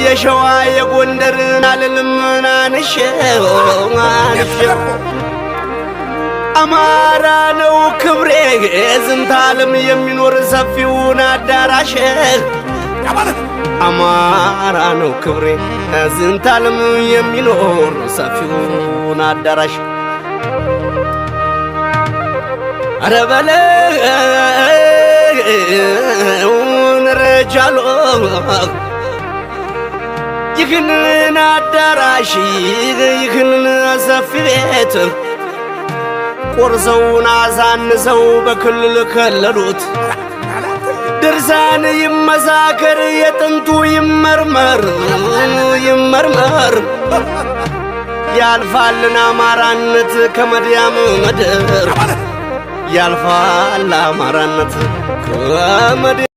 የሸዋ የጎንደርን አልልም አንሼው አማራ ነው ክብሬ ዝንተ ዓለም የሚኖር ሰፊውን አዳራሽ አማራ ነው ክብሬ ዝንተ ዓለም የሚኖር ሰፊውን አዳራሽ አረ በለው ረጃሎ ይህንን አዳራሽ ይህንን ሰፊ ቤት ቆርሰውን አሳንሰው በክልል ከለሉት ድርሳን ይመሳከር የጥንቱ ይመርመር ይመርመር ያልፋልን አማራነት ከመድያም ምድር ያልፋል አማራነት ከመድያም